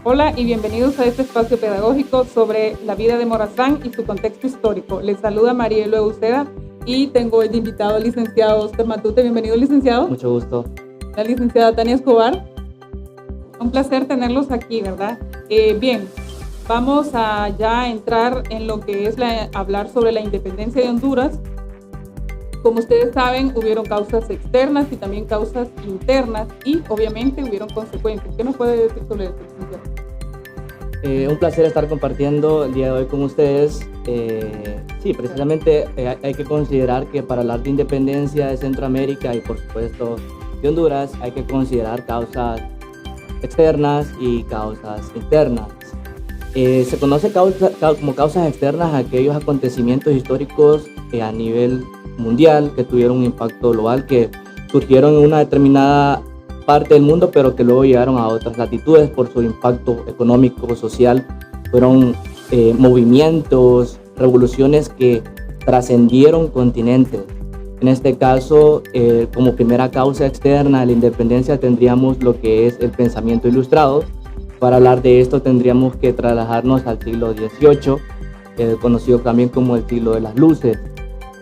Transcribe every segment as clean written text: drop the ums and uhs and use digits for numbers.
Hola y bienvenidos a este espacio pedagógico sobre la vida de Morazán y su contexto histórico. Les saluda Marielo Uceda y tengo hoy de invitado al licenciado Oscar Matute. Bienvenido, licenciado. Mucho gusto. La licenciada Tania Escobar. Un placer tenerlos aquí, ¿verdad? Bien, vamos a ya entrar en lo que es hablar sobre la independencia de Honduras. Como ustedes saben, hubieron causas externas y también causas internas y obviamente hubieron consecuencias. ¿Qué nos puede decir sobre esto, licenciado? Un placer estar compartiendo el día de hoy con ustedes. Sí, precisamente hay que considerar que para hablar de independencia de Centroamérica y por supuesto de Honduras hay que considerar causas externas y causas internas. Se conoce como causas externas aquellos acontecimientos históricos a nivel mundial que tuvieron un impacto global, que surgieron en una determinada parte del mundo, pero que luego llegaron a otras latitudes por su impacto económico, social. Fueron movimientos, revoluciones que trascendieron continentes. En este caso, como primera causa externa de la independencia tendríamos lo que es el pensamiento ilustrado. Para hablar de esto tendríamos que trasladarnos al siglo XVIII, conocido también como el siglo de las luces,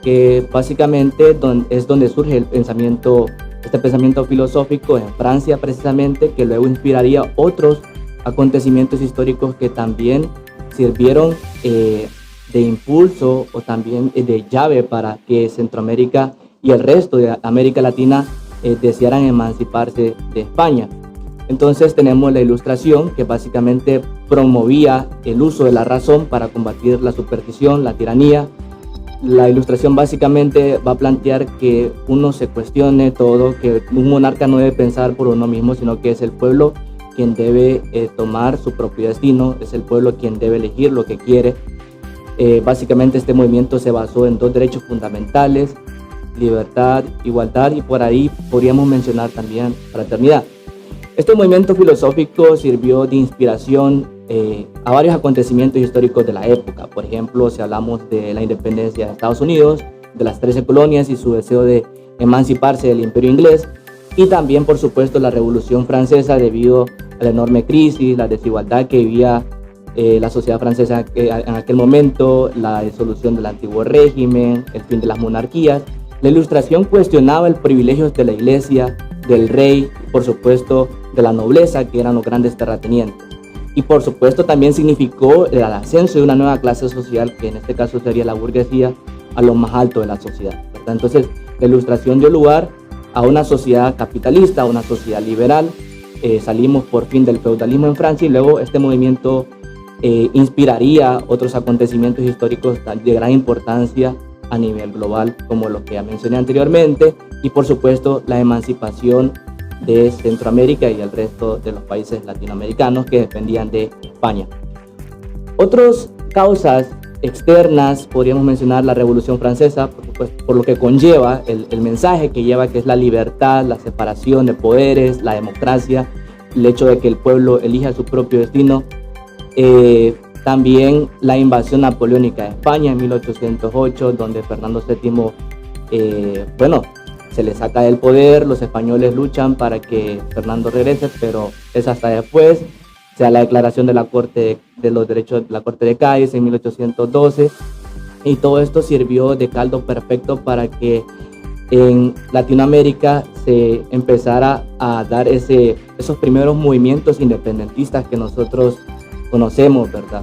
que básicamente es donde surge este pensamiento filosófico en Francia precisamente, que luego inspiraría otros acontecimientos históricos que también sirvieron de impulso o también de llave para que Centroamérica y el resto de América Latina desearan emanciparse de España. Entonces tenemos la Ilustración, que básicamente promovía el uso de la razón para combatir la superstición, la tiranía. La Ilustración básicamente va a plantear que uno se cuestione todo, que un monarca no debe pensar por uno mismo, sino que es el pueblo quien debe tomar su propio destino, es el pueblo quien debe elegir lo que quiere. Básicamente este movimiento se basó en dos derechos fundamentales: libertad, igualdad, y por ahí podríamos mencionar también fraternidad. Este movimiento filosófico sirvió de inspiración a varios acontecimientos históricos de la época. Por ejemplo, si hablamos de la independencia de Estados Unidos, de las 13 colonias y su deseo de emanciparse del imperio inglés, y también, por supuesto, la Revolución Francesa debido a la enorme crisis, la desigualdad que vivía la sociedad francesa en aquel momento, la disolución del antiguo régimen, el fin de las monarquías. La Ilustración cuestionaba el privilegio de la iglesia, del rey, por supuesto, de la nobleza, que eran los grandes terratenientes. Y por supuesto también significó el ascenso de una nueva clase social, que en este caso sería la burguesía, a lo más alto de la sociedad, ¿verdad? Entonces, la Ilustración dio lugar a una sociedad capitalista, a una sociedad liberal. Salimos por fin del feudalismo en Francia y luego este movimiento inspiraría otros acontecimientos históricos de gran importancia a nivel global, como lo que ya mencioné anteriormente, y por supuesto la emancipación de Centroamérica y el resto de los países latinoamericanos que dependían de España. Otras causas externas podríamos mencionar la Revolución Francesa, por lo que conlleva el mensaje que lleva, que es la libertad, la separación de poderes, la democracia, el hecho de que el pueblo elija su propio destino. También la invasión napoleónica de España en 1808, donde Fernando VII, se le saca del poder. Los españoles luchan para que Fernando regrese, pero es hasta después. Se da la declaración de la Corte de los Derechos, la Corte de Cádiz en 1812, y todo esto sirvió de caldo perfecto para que en Latinoamérica se empezara a dar esos primeros movimientos independentistas que nosotros conocemos, ¿verdad?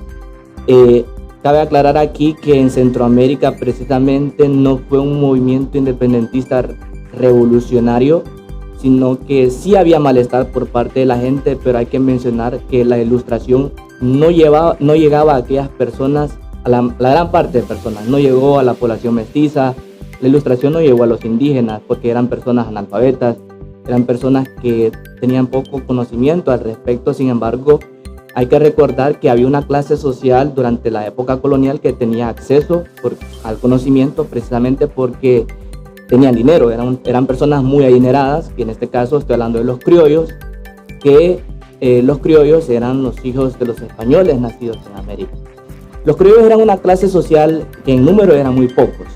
Cabe aclarar aquí que en Centroamérica precisamente no fue un movimiento independentista revolucionario, sino que sí había malestar por parte de la gente, pero hay que mencionar que la Ilustración no llegaba a aquellas personas, a la gran parte de personas, no llegó a la población mestiza. La Ilustración no llegó a los indígenas porque eran personas analfabetas, eran personas que tenían poco conocimiento al respecto. Sin embargo, hay que recordar que había una clase social durante la época colonial que tenía acceso al conocimiento precisamente porque tenían dinero, eran personas muy adineradas, y en este caso estoy hablando de los criollos, que los criollos eran los hijos de los españoles nacidos en América. Los criollos eran una clase social que en número eran muy pocos,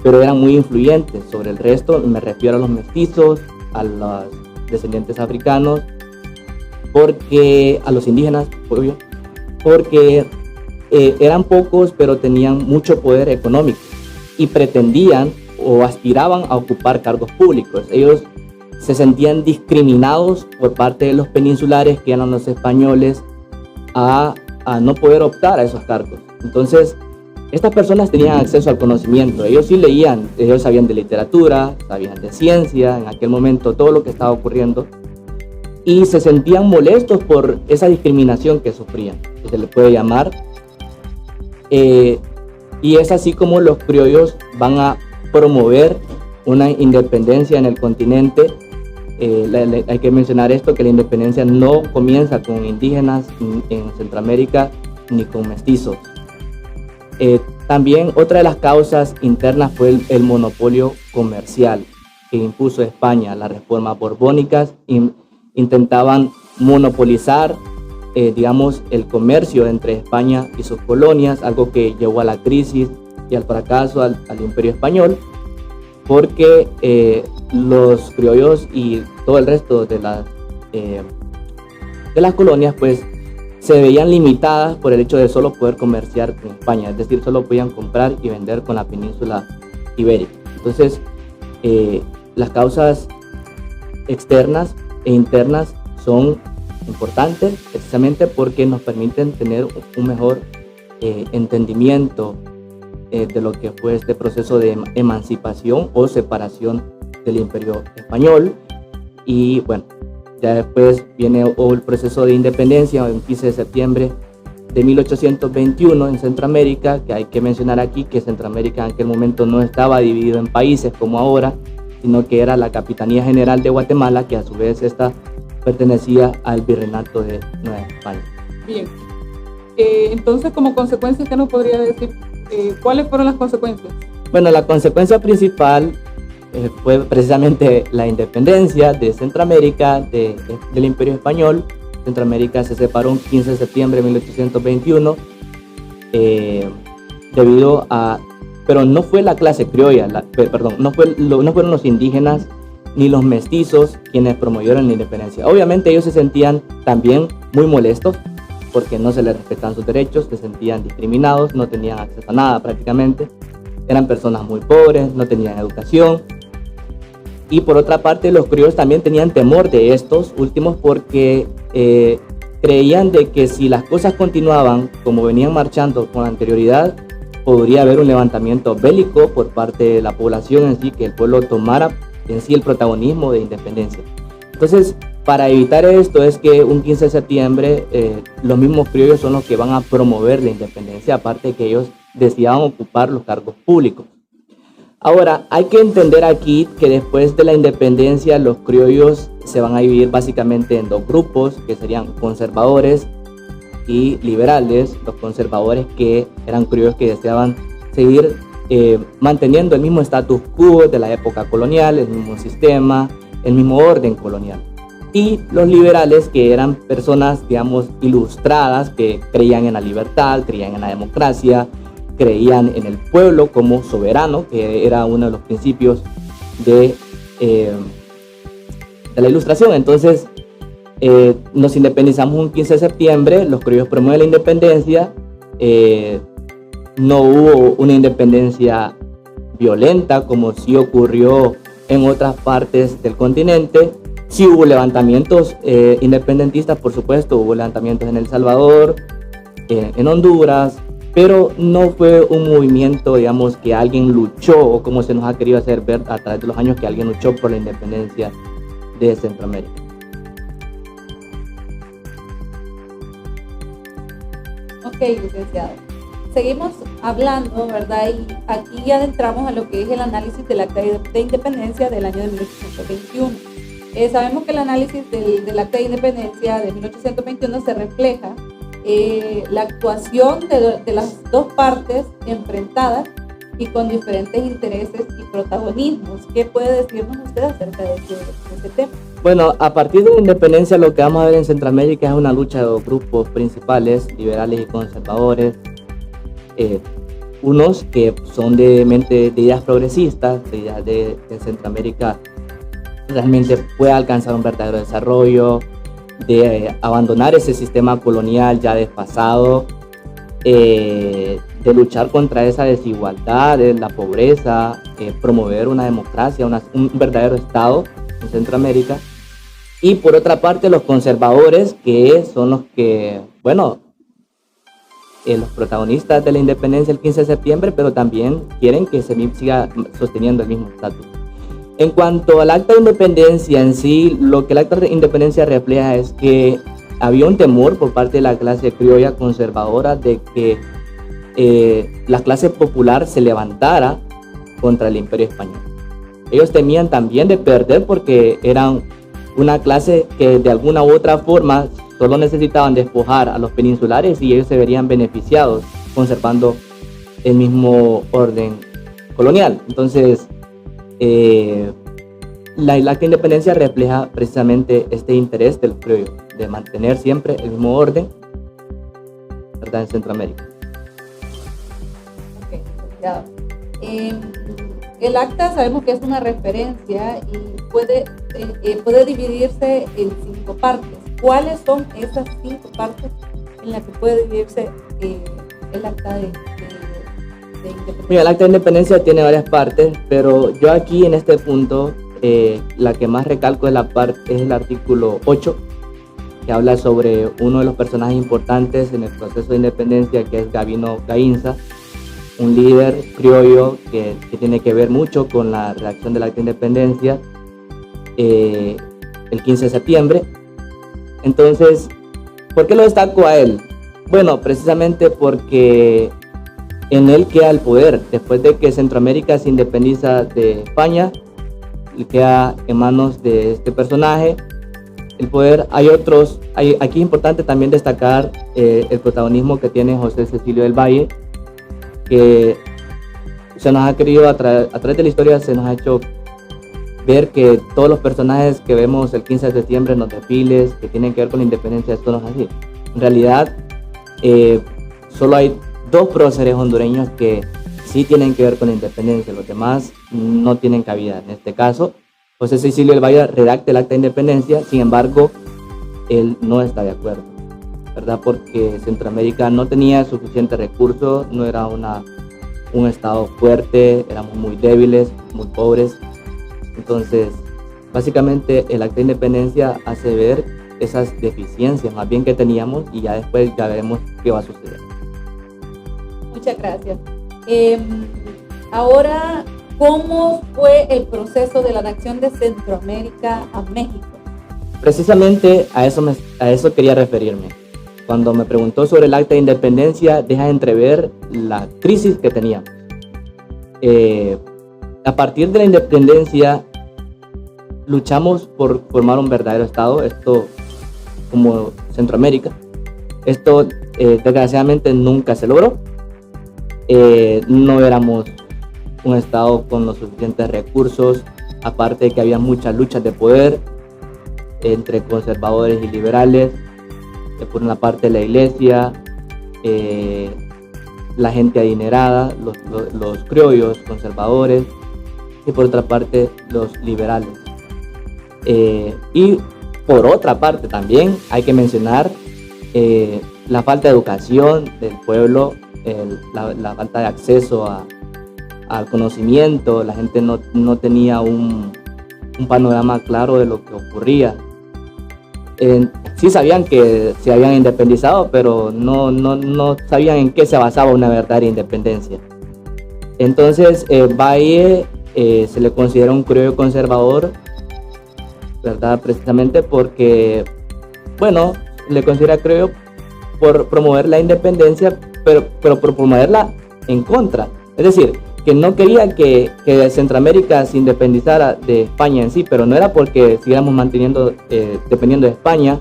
pero eran muy influyentes sobre el resto. Me refiero a los mestizos, a los descendientes africanos, porque a los indígenas, obvio, porque eran pocos, pero tenían mucho poder económico y pretendían o aspiraban a ocupar cargos públicos. Ellos se sentían discriminados por parte de los peninsulares, que eran los españoles, a no poder optar a esos cargos. Entonces, estas personas tenían acceso al conocimiento. Ellos sí leían, ellos sabían de literatura, sabían de ciencia, en aquel momento todo lo que estaba ocurriendo, y se sentían molestos por esa discriminación que sufrían, que se le puede llamar. Y es así como los criollos van a promover una independencia en el continente. Hay que mencionar esto, que la independencia no comienza con indígenas en Centroamérica ni con mestizos. También otra de las causas internas fue el monopolio comercial que impuso España. Las reformas borbónicas intentaban monopolizar, digamos, el comercio entre España y sus colonias, algo que llevó a la crisis y al fracaso al Imperio Español, porque los criollos y todo el resto de las colonias pues se veían limitadas por el hecho de solo poder comerciar con España, es decir, solo podían comprar y vender con la península ibérica. Entonces, las causas externas e internas son importantes precisamente porque nos permiten tener un mejor entendimiento de lo que fue este proceso de emancipación o separación del Imperio Español. Y bueno, ya después viene el proceso de independencia el 15 de septiembre de 1821 en Centroamérica, que hay que mencionar aquí que Centroamérica en aquel momento no estaba dividido en países como ahora, sino que era la Capitanía General de Guatemala, que a su vez esta pertenecía al Virreinato de Nueva España. Bien, entonces como consecuencia, ¿qué nos podría decir? ¿Cuáles fueron las consecuencias? Bueno, la consecuencia principal fue precisamente la independencia de Centroamérica del Imperio Español. Centroamérica se separó el 15 de septiembre de 1821 debido a... Pero no fue la clase criolla, no fueron los indígenas ni los mestizos quienes promovieron la independencia. Obviamente ellos se sentían también muy molestos porque no se les respetaban sus derechos, se sentían discriminados, no tenían acceso a nada prácticamente, eran personas muy pobres, no tenían educación. Y por otra parte, los criollos también tenían temor de estos últimos porque creían de que si las cosas continuaban como venían marchando con anterioridad, podría haber un levantamiento bélico por parte de la población en sí, que el pueblo tomara en sí el protagonismo de independencia. Entonces, para evitar esto es que un 15 de septiembre los mismos criollos son los que van a promover la independencia, aparte de que ellos deseaban ocupar los cargos públicos. Ahora, hay que entender aquí que después de la independencia los criollos se van a dividir básicamente en dos grupos, que serían conservadores y liberales. Los conservadores, que eran criollos que deseaban seguir manteniendo el mismo status quo de la época colonial, el mismo sistema, el mismo orden colonial. Y los liberales, que eran personas, digamos, ilustradas, que creían en la libertad, creían en la democracia, creían en el pueblo como soberano, que era uno de los principios de la ilustración. Entonces, nos independizamos un 15 de septiembre, los criollos promueven la independencia, no hubo una independencia violenta como sí ocurrió en otras partes del continente. Sí hubo levantamientos independentistas, por supuesto, hubo levantamientos en El Salvador, en Honduras, pero no fue un movimiento, digamos, que alguien luchó, o como se nos ha querido hacer ver a través de los años, que alguien luchó por la independencia de Centroamérica. Ok, licenciado. Seguimos hablando, ¿verdad? Y aquí ya adentramos a lo que es el análisis del Acta de Independencia del año de 1821. Sabemos que el análisis del Acta de Independencia de 1821 se refleja la actuación de las dos partes enfrentadas y con diferentes intereses y protagonismos. ¿Qué puede decirnos usted acerca de este tema? Bueno, a partir de la independencia lo que vamos a ver en Centroamérica es una lucha de dos grupos principales, liberales y conservadores. Unos que son de ideas progresistas, de ideas de Centroamérica realmente puede alcanzar un verdadero desarrollo, de abandonar ese sistema colonial ya desfasado, de luchar contra esa desigualdad, la pobreza, promover una democracia, un verdadero Estado en Centroamérica. Y por otra parte, los conservadores, que son los que, bueno, los protagonistas de la independencia el 15 de septiembre, pero también quieren que se siga sosteniendo el mismo estatus. En cuanto al acta de independencia en sí, lo que el acta de independencia refleja es que había un temor por parte de la clase criolla conservadora de que la clase popular se levantara contra el Imperio Español. Ellos temían también de perder porque eran una clase que de alguna u otra forma solo necesitaban despojar a los peninsulares y ellos se verían beneficiados conservando el mismo orden colonial. Entonces, la acta de independencia refleja precisamente este interés del criollo de mantener siempre el mismo orden, ¿verdad?, en Centroamérica. Ok, ya. El acta sabemos que es una referencia y puede dividirse en 5 partes. ¿Cuáles son esas 5 partes en las que puede dividirse el acta de independencia? Mira, el acta de independencia tiene varias partes, pero yo aquí en este punto, la que más recalco es el artículo 8, que habla sobre uno de los personajes importantes en el proceso de independencia, que es Gabino Gainza, un líder criollo que tiene que ver mucho con la redacción del acta de independencia el 15 de septiembre. Entonces, ¿por qué lo destaco a él? Bueno, precisamente porque en él queda el poder. Después de que Centroamérica se independiza de España, queda en manos de este personaje el poder. Aquí es importante también destacar el protagonismo que tiene José Cecilio del Valle, que se nos ha querido, a través de la historia se nos ha hecho ver que todos los personajes que vemos el 15 de septiembre en los desfiles que tienen que ver con la independencia, esto no es así. En realidad, solo hay 2 próceres hondureños que sí tienen que ver con la independencia, los demás no tienen cabida. En este caso, José Cecilio del Valle redacta el acta de independencia, sin embargo, él no está de acuerdo, ¿verdad? Porque Centroamérica no tenía suficientes recursos, no era un estado fuerte, éramos muy débiles, muy pobres. Entonces, básicamente el acta de independencia hace ver esas deficiencias más bien que teníamos y ya después ya veremos qué va a suceder. Muchas gracias. Ahora, ¿cómo fue el proceso de la anexión de Centroamérica a México? Precisamente a eso quería referirme. Cuando me preguntó sobre el acta de independencia, deja entrever la crisis que teníamos. A partir de la independencia, luchamos por formar un verdadero Estado, esto como Centroamérica. Esto desgraciadamente nunca se logró. No éramos un Estado con los suficientes recursos, aparte de que había muchas luchas de poder entre conservadores y liberales, por una parte la iglesia, la gente adinerada, los criollos conservadores, y por otra parte los liberales. Y por otra parte también hay que mencionar la falta de educación del pueblo, la falta de acceso al conocimiento. La gente no tenía un panorama claro de lo que ocurría. Sí sabían que se habían independizado, pero no sabían en qué se basaba una verdadera independencia. Entonces, Valle se le considera un criollo conservador, ¿verdad? Precisamente porque, bueno, le considera criollo por promover la independencia, pero por promoverla en contra. Es decir, que no quería que Centroamérica se independizara de España en sí, pero no era porque siguiéramos dependiendo de España,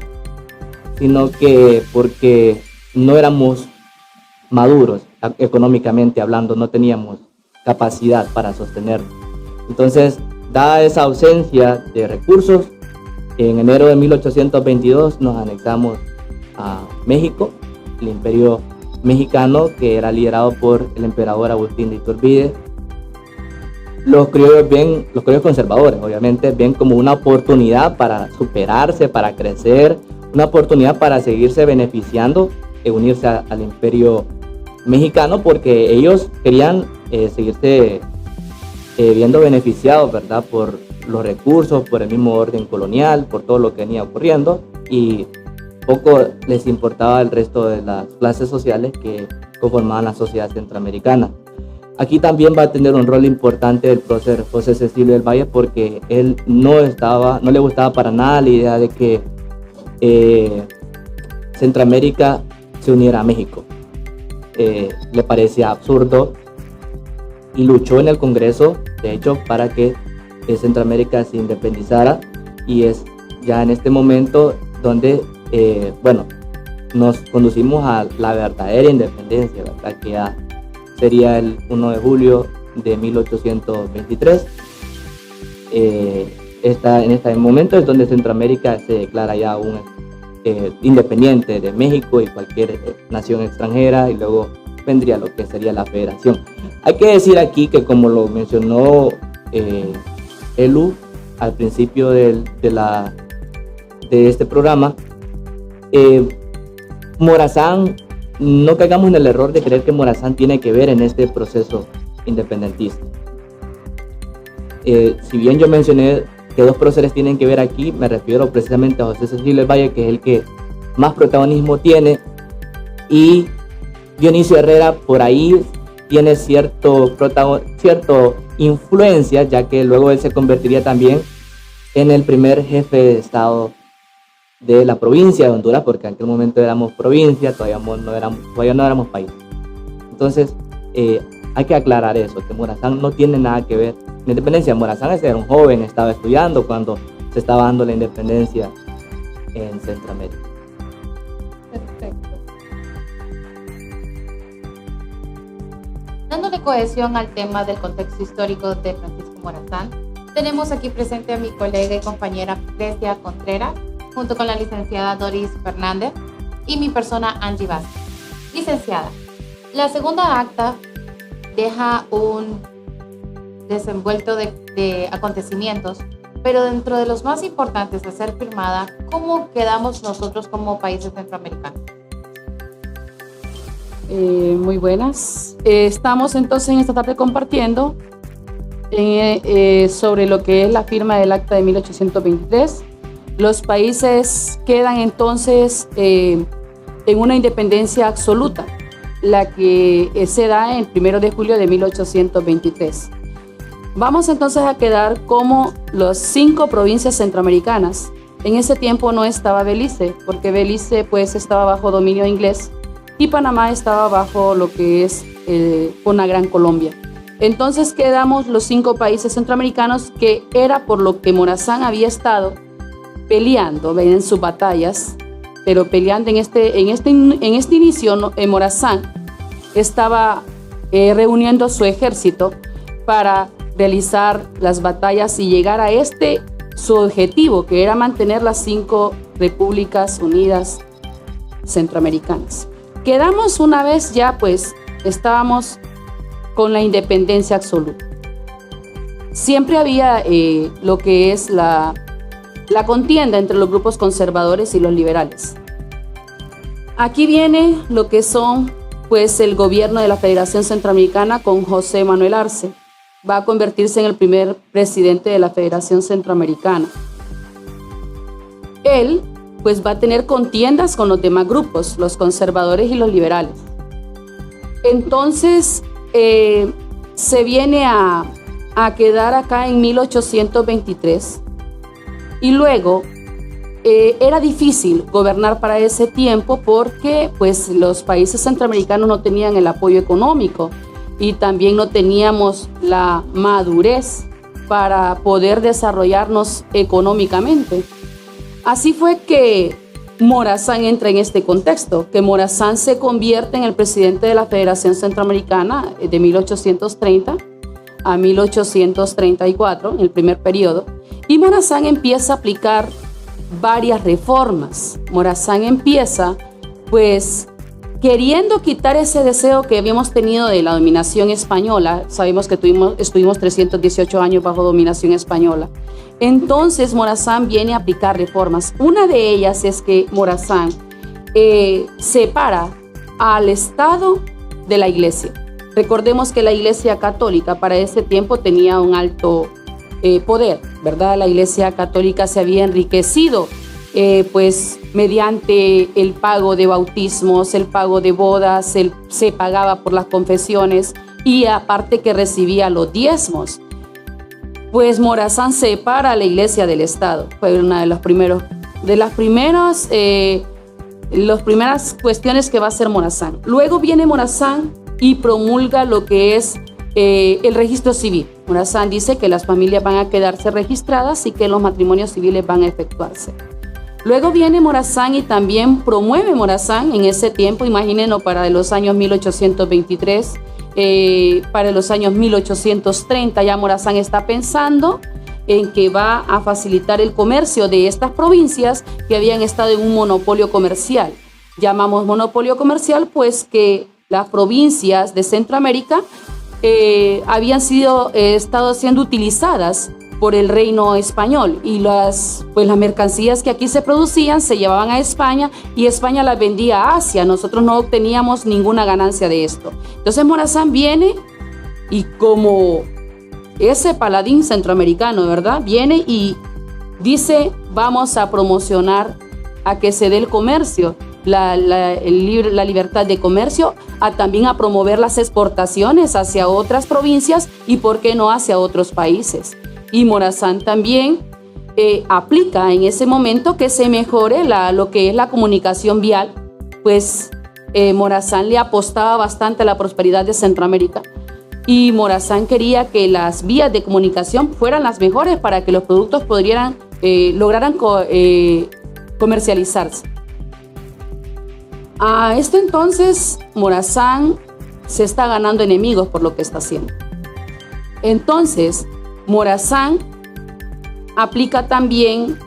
sino que porque no éramos maduros económicamente hablando, no teníamos capacidad para sostenerlo. Entonces, dada esa ausencia de recursos, en enero de 1822 nos anexamos a México, el Imperio Mexicano, que era liderado por el emperador Agustín de Iturbide. Los criollos conservadores, obviamente, ven como una oportunidad para superarse, para crecer, una oportunidad para seguirse beneficiando e unirse al imperio mexicano, porque ellos querían seguirse viendo beneficiados, ¿verdad?, por los recursos, por el mismo orden colonial, por todo lo que venía ocurriendo, y poco les importaba el resto de las clases sociales que conformaban la sociedad centroamericana. Aquí también va a tener un rol importante el prócer José Cecilio del Valle, porque él no le gustaba para nada la idea de que Centroamérica se uniera a México. Le parecía absurdo y luchó en el Congreso, de hecho, para que Centroamérica se independizara, y es ya en este momento donde nos conducimos a la verdadera independencia, ¿verdad?, que ya sería el 1 de julio de 1823. En este momento es donde Centroamérica se declara ya independiente de México y cualquier nación extranjera, y luego vendría lo que sería la federación. Hay que decir aquí que, como lo mencionó Elu al principio de este programa, Morazán, no caigamos en el error de creer que Morazán tiene que ver en este proceso independentista. Si bien yo mencioné que dos próceres tienen que ver aquí, me refiero precisamente a José Cecilio del Valle, que es el que más protagonismo tiene, y Dionisio Herrera por ahí tiene cierto influencia, ya que luego él se convertiría también en el primer jefe de Estado de la provincia de Honduras, porque en aquel momento éramos provincia, todavía no éramos país. Entonces, hay que aclarar eso, que Morazán no tiene nada que ver. La independencia, Morazán era un joven, estaba estudiando cuando se estaba dando la independencia en Centroamérica. Perfecto. Dándole cohesión al tema del contexto histórico de Francisco Morazán, tenemos aquí presente a mi colega y compañera Grecia Contreras, junto con la licenciada Doris Fernández y mi persona Angie Vázquez. Licenciada, la segunda acta deja un desenvuelto de acontecimientos, pero dentro de los más importantes a ser firmada, ¿cómo quedamos nosotros como países centroamericanos? Muy buenas. Estamos entonces en esta tarde compartiendo sobre lo que es la firma del acta de 1823. Los países quedan entonces en una independencia absoluta, la que se da el 1 de julio de 1823. Vamos entonces a quedar como las 5 provincias centroamericanas. En ese tiempo no estaba Belice, porque Belice pues estaba bajo dominio inglés y Panamá estaba bajo lo que es una Gran Colombia. Entonces quedamos los 5 países centroamericanos, que era por lo que Morazán había estado peleando en sus batallas, pero peleando en este inicio, Morazán estaba reuniendo su ejército para realizar las batallas y llegar a su objetivo, que era mantener las 5 repúblicas unidas centroamericanas. Quedamos una vez ya, pues, estábamos con la independencia absoluta. Siempre había lo que es la contienda entre los grupos conservadores y los liberales. Aquí viene lo que son, pues, el gobierno de la Federación Centroamericana con José Manuel Arce. Va a convertirse en el primer presidente de la Federación Centroamericana. Él, pues, va a tener contiendas con los demás grupos, los conservadores y los liberales. Entonces, se viene a quedar acá en 1823. Y luego era difícil gobernar para ese tiempo, porque pues los países centroamericanos no tenían el apoyo económico y también no teníamos la madurez para poder desarrollarnos económicamente. Así fue que Morazán entra en este contexto, que Morazán se convierte en el presidente de la Federación Centroamericana de 1830 a 1834, en el primer periodo, y Morazán empieza a aplicar varias reformas. Morazán empieza, pues, queriendo quitar ese deseo que habíamos tenido de la dominación española. Sabemos que estuvimos 318 años bajo dominación española. Entonces Morazán viene a aplicar reformas. Una de ellas es que Morazán separa al Estado de la Iglesia. Recordemos que la Iglesia Católica para ese tiempo tenía un alto poder, ¿verdad? La Iglesia Católica se había enriquecido pues mediante el pago de bautismos, el pago de bodas, se pagaba por las confesiones y aparte que recibía los diezmos. Pues Morazán separa a la Iglesia del Estado. Fue una de las primeras cuestiones que va a hacer Morazán. Luego viene Morazán y promulga lo que es el registro civil. Morazán dice que las familias van a quedarse registradas y que los matrimonios civiles van a efectuarse. Luego viene Morazán y también promueve Morazán en ese tiempo, imagínenlo, para los años 1823, para los años 1830 ya Morazán está pensando en que va a facilitar el comercio de estas provincias que habían estado en un monopolio comercial. Llamamos monopolio comercial pues que las provincias de Centroamérica habían estado siendo utilizadas por el reino español y las mercancías que aquí se producían se llevaban a España y España las vendía a Asia. Nosotros no obteníamos ninguna ganancia de esto. Entonces Morazán viene y como ese paladín centroamericano, ¿verdad? Viene y dice, vamos a promocionar a que se dé el comercio, la libertad de comercio, también a promover las exportaciones hacia otras provincias y, ¿por qué no, hacia otros países? Y Morazán también aplica en ese momento que se mejore lo que es la comunicación vial, pues Morazán le apostaba bastante a la prosperidad de Centroamérica y Morazán quería que las vías de comunicación fueran las mejores para que los productos lograran comercializarse. A esto entonces Morazán se está ganando enemigos por lo que está haciendo. Entonces Morazán aplica también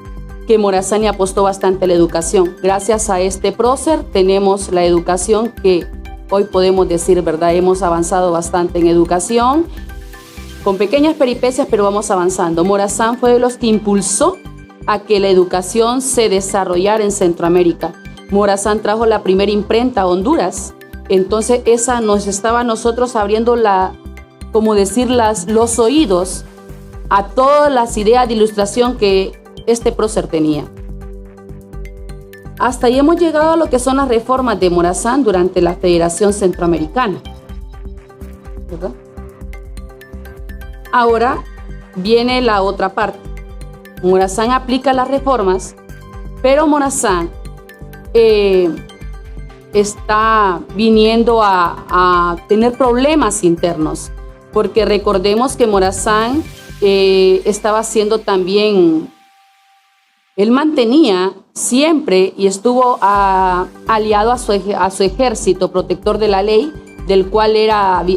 que Morazán le apostó bastante a la educación. Gracias a este prócer tenemos la educación que hoy podemos decir, ¿verdad? Hemos avanzado bastante en educación, con pequeñas peripecias, pero vamos avanzando. Morazán fue de los que impulsó a que la educación se desarrollara en Centroamérica. Morazán trajo la primera imprenta a Honduras. Entonces esa nos estaba nosotros abriendo los oídos a todas las ideas de ilustración que este prócer tenía. Hasta ahí hemos llegado a lo que son las reformas de Morazán durante la Federación Centroamericana, ¿verdad? Ahora viene la otra parte. Morazán aplica las reformas, pero Morazán está viniendo a tener problemas internos, porque recordemos que Morazán estaba haciendo también, él mantenía siempre y estuvo aliado a su ejército protector de la ley, del cual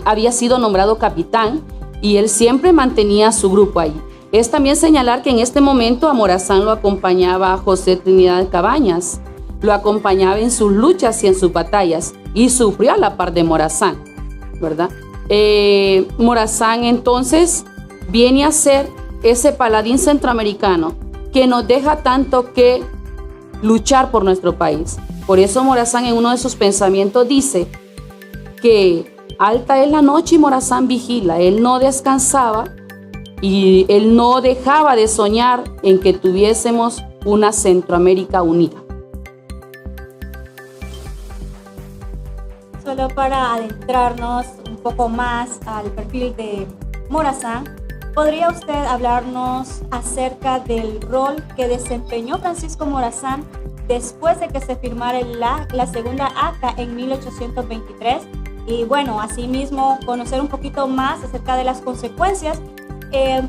había sido nombrado capitán, y él siempre mantenía a su grupo ahí. Es también señalar que en este momento a Morazán lo acompañaba José Trinidad Cabañas, lo acompañaba en sus luchas y en sus batallas, y sufrió a la par de Morazán, ¿verdad? Morazán entonces viene a ser ese paladín centroamericano que nos deja tanto que luchar por nuestro país. Por eso Morazán en uno de sus pensamientos dice que alta es la noche y Morazán vigila. Él no descansaba y él no dejaba de soñar en que tuviésemos una Centroamérica unida. Solo para adentrarnos un poco más al perfil de Morazán, ¿podría usted hablarnos acerca del rol que desempeñó Francisco Morazán después de que se firmara la segunda acta en 1823? Y bueno, asimismo conocer un poquito más acerca de las consecuencias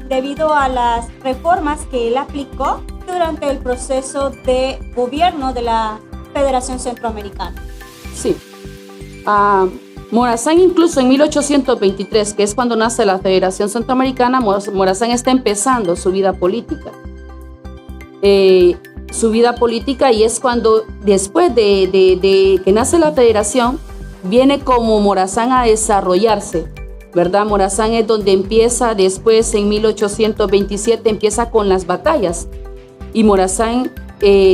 debido a las reformas que él aplicó durante el proceso de gobierno de la Federación Centroamericana. Sí. Morazán incluso en 1823, que es cuando nace la Federación Centroamericana, Morazán está empezando su vida política. su vida política, y es cuando después de que nace la federación, viene como Morazán a desarrollarse, ¿verdad? Morazán es donde empieza, después en 1827 empieza con las batallas, y Morazán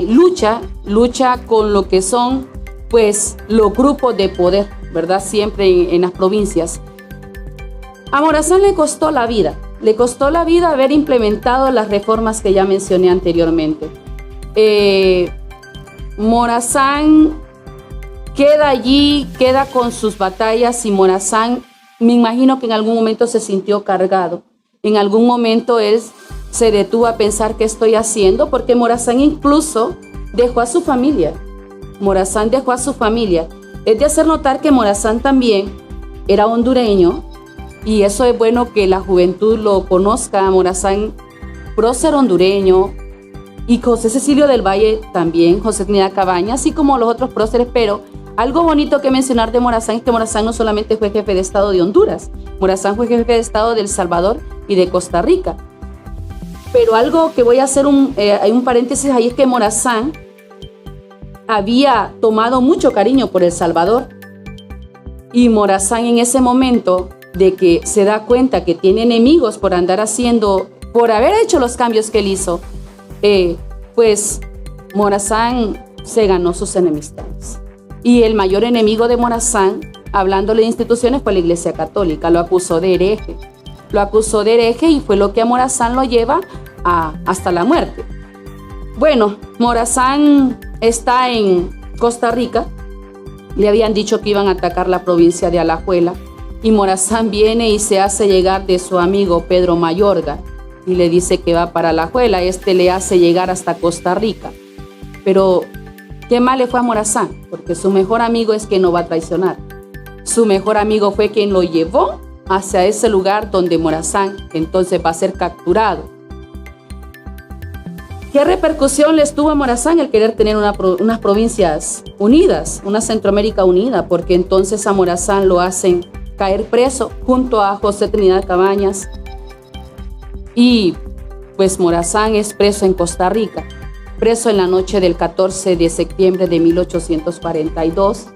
lucha con lo que son pues los grupos de poder, ¿verdad? Siempre en las provincias. A Morazán le costó la vida haber implementado las reformas que ya mencioné anteriormente. Morazán queda allí, queda con sus batallas, y Morazán, me imagino que en algún momento se sintió cargado. En algún momento él se detuvo a pensar qué estoy haciendo, porque Morazán incluso dejó a su familia. Morazán dejó a su familia. Es de hacer notar que Morazán también era hondureño, y eso es bueno que la juventud lo conozca. Morazán, prócer hondureño, y José Cecilio del Valle también, José Trinidad Cabañas, así como los otros próceres. Pero algo bonito que mencionar de Morazán es que Morazán no solamente fue jefe de Estado de Honduras, Morazán fue jefe de Estado de El Salvador y de Costa Rica. Pero algo que voy a hacer hay un paréntesis ahí, es que Morazán había tomado mucho cariño por El Salvador, y Morazán en ese momento de que se da cuenta que tiene enemigos por haber hecho los cambios que él hizo, pues Morazán se ganó sus enemistades. Y el mayor enemigo de Morazán, hablándole de instituciones, fue la Iglesia Católica. Lo acusó de hereje, y fue lo que a Morazán lo lleva hasta la muerte. Bueno, Morazán está en Costa Rica. Le habían dicho que iban a atacar la provincia de Alajuela, y Morazán viene y se hace llegar de su amigo Pedro Mayorga, y le dice que va para Alajuela. Le hace llegar hasta Costa Rica. Pero qué mal le fue a Morazán, porque su mejor amigo es quien no va a traicionar. Su mejor amigo fue quien lo llevó hacia ese lugar donde Morazán entonces va a ser capturado. ¿Qué repercusión les tuvo a Morazán el querer tener unas provincias unidas, una Centroamérica unida? Porque entonces a Morazán lo hacen caer preso junto a José Trinidad Cabañas, y pues Morazán es preso en Costa Rica, preso en la noche del 14 de septiembre de 1842,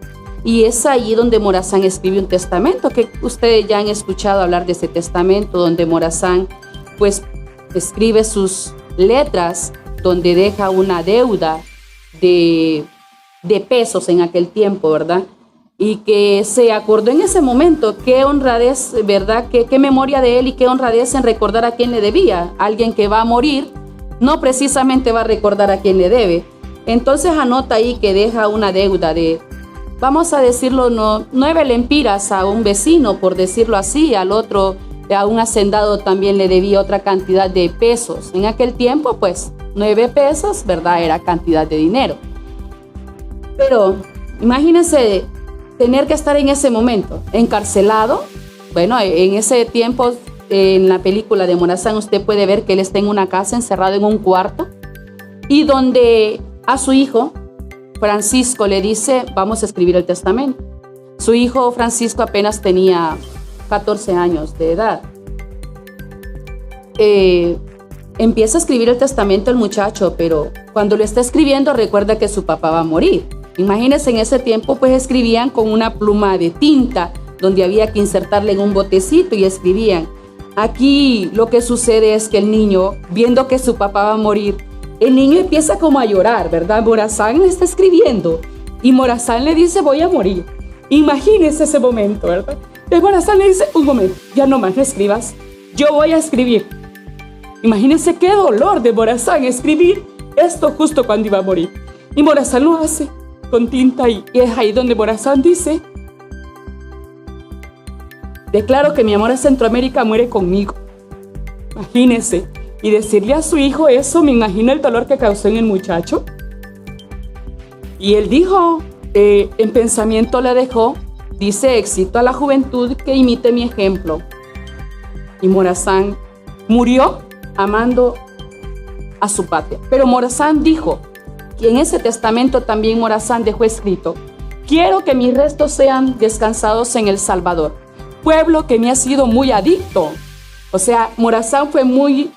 y es ahí donde Morazán escribe un testamento, que ustedes ya han escuchado hablar de ese testamento, donde Morazán pues escribe sus letras, donde deja una deuda de pesos en aquel tiempo, ¿verdad? Y que se acordó en ese momento, qué honradez, ¿verdad? Qué memoria de él, y qué honradez en recordar a quién le debía. Alguien que va a morir no precisamente va a recordar a quién le debe. Entonces anota ahí que deja una deuda de, vamos a decirlo, 9 lempiras a un vecino, por decirlo así. Al otro, a un hacendado también le debía otra cantidad de pesos. En aquel tiempo, pues, 9 pesos, ¿verdad? Era cantidad de dinero. Pero imagínense tener que estar en ese momento encarcelado. Bueno, en ese tiempo, en la película de Morazán, usted puede ver que él está en una casa encerrado en un cuarto, y donde a su hijo Francisco le dice, vamos a escribir el testamento. Su hijo Francisco apenas tenía 14 años de edad. Empieza a escribir el testamento el muchacho, pero cuando lo está escribiendo recuerda que su papá va a morir. Imagínense, en ese tiempo pues escribían con una pluma de tinta, donde había que insertarle en un botecito, y escribían. Aquí lo que sucede es que el niño, viendo que su papá va a morir, el niño empieza como a llorar, ¿verdad? Morazán le está escribiendo, y Morazán le dice, voy a morir. Imagínense ese momento, ¿verdad? Y Morazán le dice, un momento, ya no más escribas, yo voy a escribir. Imagínense qué dolor de Morazán escribir esto justo cuando iba a morir. Y Morazán lo hace con tinta, y es ahí donde Morazán dice, declaro que mi amor a Centroamérica muere conmigo. Imagínense, y decirle a su hijo eso, me imagino el dolor que causó en el muchacho. Y él dijo, en pensamiento le dejó, dice, éxito a la juventud que imite mi ejemplo. Y Morazán murió amando a su patria. Pero Morazán dijo, y en ese testamento también Morazán dejó escrito, quiero que mis restos sean descansados en El Salvador, pueblo que me ha sido muy adicto. O sea, Morazán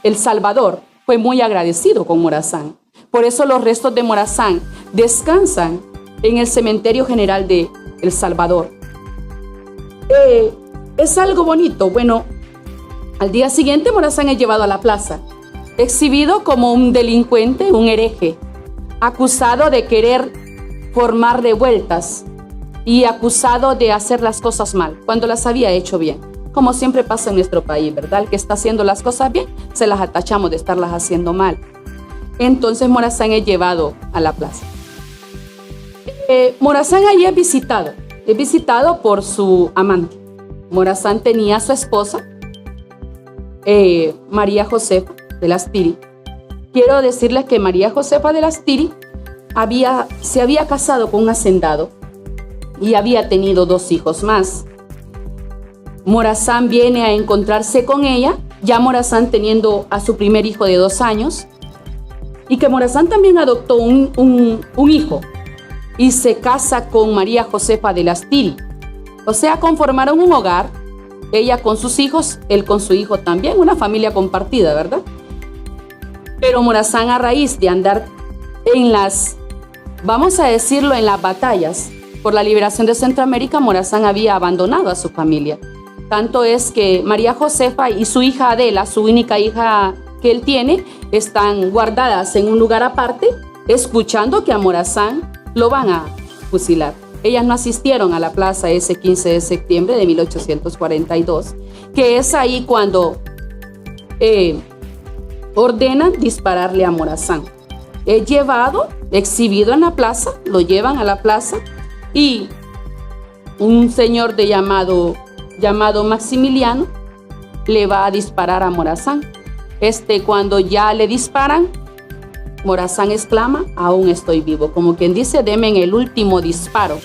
El Salvador fue muy agradecido con Morazán, Por eso los restos de Morazán descansan en el Cementerio General de El Salvador. Es algo bonito. Bueno, al día siguiente Morazán es llevado a la plaza, exhibido como un delincuente, un hereje, acusado de querer formar revueltas y acusado de hacer las cosas mal, cuando las había hecho bien. Como siempre pasa en nuestro país, ¿verdad? El que está haciendo las cosas bien, se las atachamos de estarlas haciendo mal. Entonces Morazán es llevado a la plaza. Morazán allí es visitado por su amante. Morazán tenía a su esposa, María Josefa de las Tiri. Quiero decirles que María Josefa de las Tiri se había casado con un hacendado y había tenido 2 hijos más. Morazán viene a encontrarse con ella, ya Morazán teniendo a su primer hijo de 2 años, y que Morazán también adoptó un hijo y se casa con María Josefa de las Tiri. O sea, conformaron un hogar, ella con sus hijos, él con su hijo también, una familia compartida, ¿verdad? Pero Morazán, a raíz de andar en las, vamos a decirlo, en las batallas por la liberación de Centroamérica, Morazán había abandonado a su familia. Tanto es que María Josefa y su hija Adela, su única hija que él tiene, están guardadas en un lugar aparte, escuchando que a Morazán lo van a fusilar. Ellas no asistieron a la plaza ese 15 de septiembre de 1842, que es ahí cuando ordenan dispararle a Morazán. Es llevado, exhibido en la plaza, lo llevan a la plaza y un señor llamado Maximiliano le va a disparar a Morazán. Cuando ya le disparan, Morazán exclama: aún estoy vivo. Como quien dice, denme el último disparo,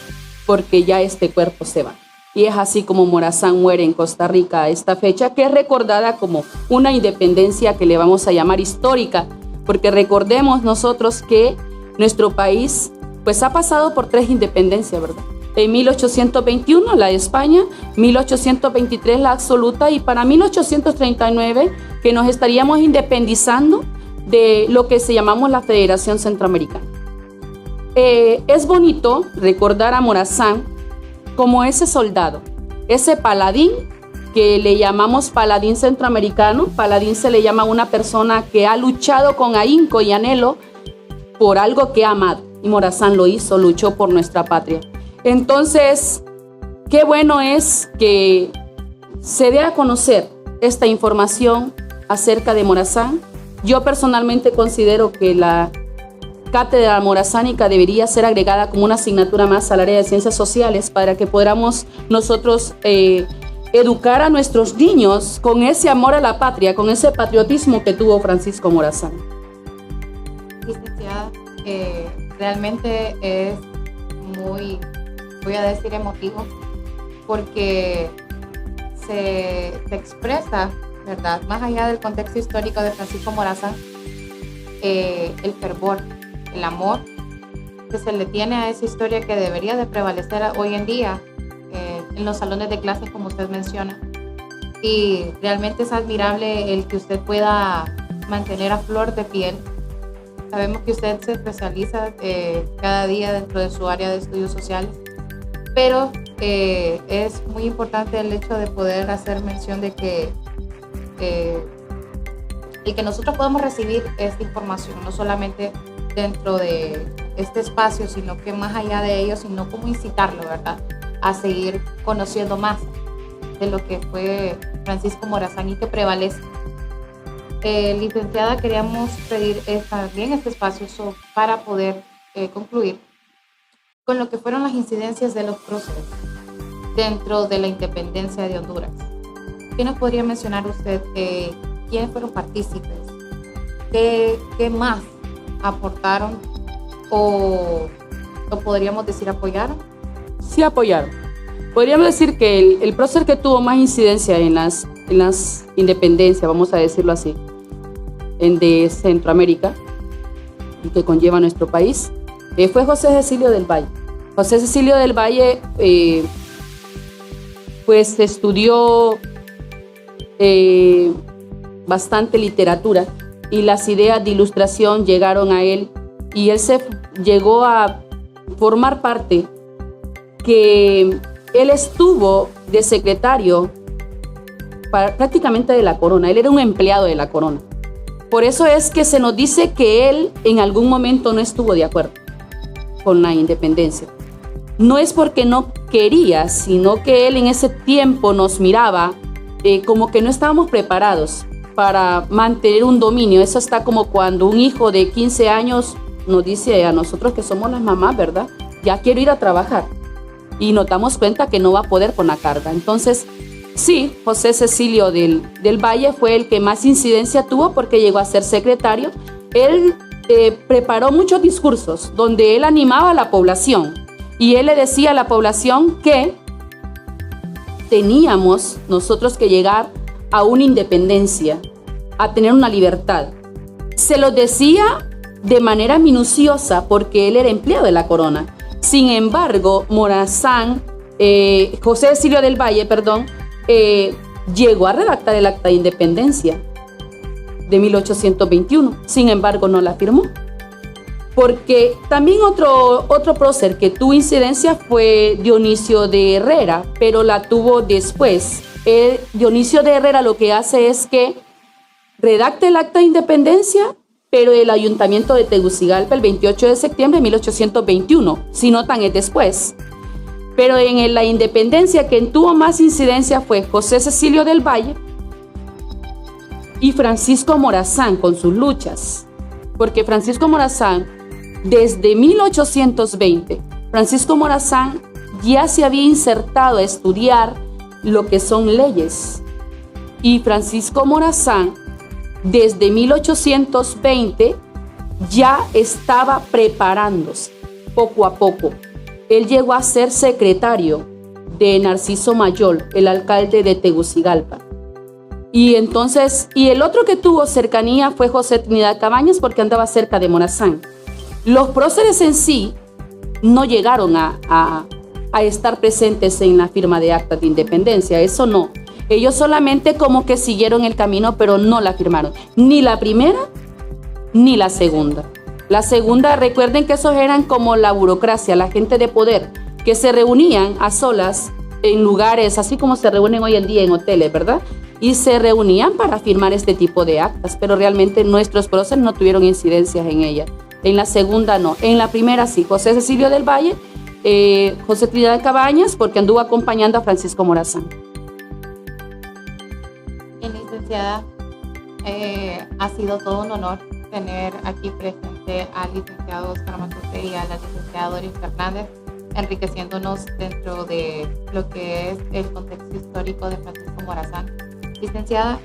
porque ya este cuerpo se va. Y es así como Morazán muere en Costa Rica a esta fecha, que es recordada como una independencia que le vamos a llamar histórica, porque recordemos nosotros que nuestro país pues ha pasado por 3 independencias, ¿verdad? En 1821 la de España, 1823 la absoluta, y para 1839 que nos estaríamos independizando de lo que se llamamos la Federación Centroamericana. Es bonito recordar a Morazán como ese soldado, ese paladín que le llamamos paladín centroamericano. Paladín se le llama a una persona que ha luchado con ahínco y anhelo por algo que ha amado, y Morazán lo hizo, luchó por nuestra patria. Entonces, qué bueno es que se dé a conocer esta información acerca de Morazán. Yo personalmente considero que la cátedra morazánica debería ser agregada como una asignatura más al área de ciencias sociales, para que podamos nosotros educar a nuestros niños con ese amor a la patria, con ese patriotismo que tuvo Francisco Morazán. Licenciada, realmente es muy, voy a decir, emotivo, porque se expresa, ¿verdad?, más allá del contexto histórico de Francisco Morazán, el fervor, el amor que se le tiene a esa historia, que debería de prevalecer hoy en día en los salones de clases, como usted menciona. Y realmente es admirable el que usted pueda mantener a flor de piel. Sabemos que usted se especializa cada día dentro de su área de estudios sociales, pero es muy importante el hecho de poder hacer mención de que y que nosotros podemos recibir esta información, no solamente dentro de este espacio, sino que más allá de ello, sino como incitarlo, ¿verdad?, a seguir conociendo más de lo que fue Francisco Morazán y que prevalece. Licenciada, queríamos pedir también este espacio para poder concluir con lo que fueron las incidencias de los próceres dentro de la independencia de Honduras. ¿Qué nos podría mencionar usted? ¿Quiénes fueron partícipes? ¿Qué más aportaron o podríamos decir apoyaron? Sí, apoyaron. Podríamos decir que el prócer que tuvo más incidencia en las independencias, vamos a decirlo así, de Centroamérica, y que conlleva nuestro país, fue José Cecilio del Valle. José Cecilio del Valle pues estudió bastante literatura, y las ideas de ilustración llegaron a él y él se llegó a formar parte, que él estuvo de secretario prácticamente de la corona. Él era un empleado de la corona. Por eso es que se nos dice que él en algún momento no estuvo de acuerdo con la independencia. No es porque no quería, sino que él en ese tiempo nos miraba como que no estábamos preparados para mantener un dominio. Eso está como cuando un hijo de 15 años nos dice a nosotros que somos las mamás, ¿verdad? Ya quiero ir a trabajar. Y nos damos cuenta que no va a poder con la carga. Entonces, sí, José Cecilio del Valle fue el que más incidencia tuvo porque llegó a ser secretario. Él preparó muchos discursos donde él animaba a la población y él le decía a la población que teníamos nosotros que llegar a una independencia, a tener una libertad. Se lo decía de manera minuciosa porque él era empleado de la corona. Sin embargo, Morazán, José Cecilio del Valle, llegó a redactar el Acta de Independencia de 1821. Sin embargo, no la firmó. Porque también otro prócer que tuvo incidencia fue Dionisio de Herrera, pero la tuvo después. Dionisio de Herrera lo que hace es que redacta el Acta de Independencia, pero el Ayuntamiento de Tegucigalpa el 28 de septiembre de 1821, si notan es después. Pero en la independencia quien tuvo más incidencia fue José Cecilio del Valle y Francisco Morazán con sus luchas. Porque Francisco Morazán, desde 1820, Francisco Morazán ya se había insertado a estudiar lo que son leyes. Y Francisco Morazán, desde 1820, ya estaba preparándose poco a poco. Él llegó a ser secretario de Narciso Mayol, el alcalde de Tegucigalpa. Y entonces, el otro que tuvo cercanía fue José Trinidad Cabañas porque andaba cerca de Morazán. Los próceres en sí no llegaron a estar presentes en la firma de actas de independencia, eso no. Ellos solamente como que siguieron el camino, pero no la firmaron. Ni la primera, ni la segunda. La segunda, recuerden que esos eran como la burocracia, la gente de poder, que se reunían a solas en lugares, así como se reúnen hoy en día en hoteles, ¿verdad? Y se reunían para firmar este tipo de actas, pero realmente nuestros próceres no tuvieron incidencias en ella. En la segunda no, en la primera sí. José Cecilio del Valle, José Trinidad Cabañas, porque anduvo acompañando a Francisco Morazán. Bien, licenciada, ha sido todo un honor tener aquí presente al licenciado Oscar Matute y a la licenciada Doris Fernández, enriqueciéndonos dentro de lo que es el contexto histórico de Francisco Morazán. Licenciada,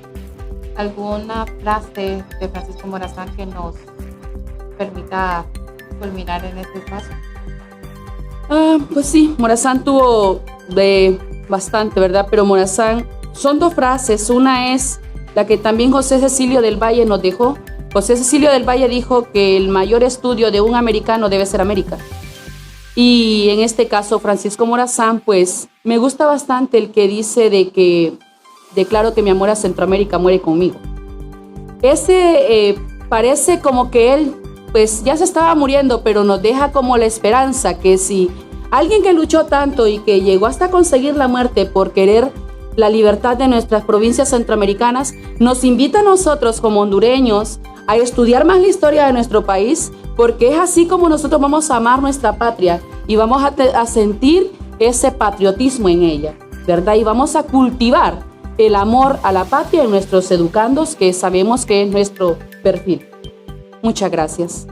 ¿alguna frase de Francisco Morazán que nos permita culminar en este espacio? Pues sí, Morazán tuvo bastante, ¿verdad? Pero Morazán, son dos frases. Una es la que también José Cecilio del Valle nos dejó. José Cecilio del Valle dijo que el mayor estudio de un americano debe ser América. Y en este caso, Francisco Morazán, pues me gusta bastante el que dice de que declaro que mi amor a Centroamérica muere conmigo. Ese parece como que él pues ya se estaba muriendo, pero nos deja como la esperanza que si alguien que luchó tanto y que llegó hasta conseguir la muerte por querer la libertad de nuestras provincias centroamericanas, nos invita a nosotros como hondureños a estudiar más la historia de nuestro país, porque es así como nosotros vamos a amar nuestra patria y vamos a sentir ese patriotismo en ella, ¿verdad? Y vamos a cultivar el amor a la patria en nuestros educandos, que sabemos que es nuestro perfil. Muchas gracias.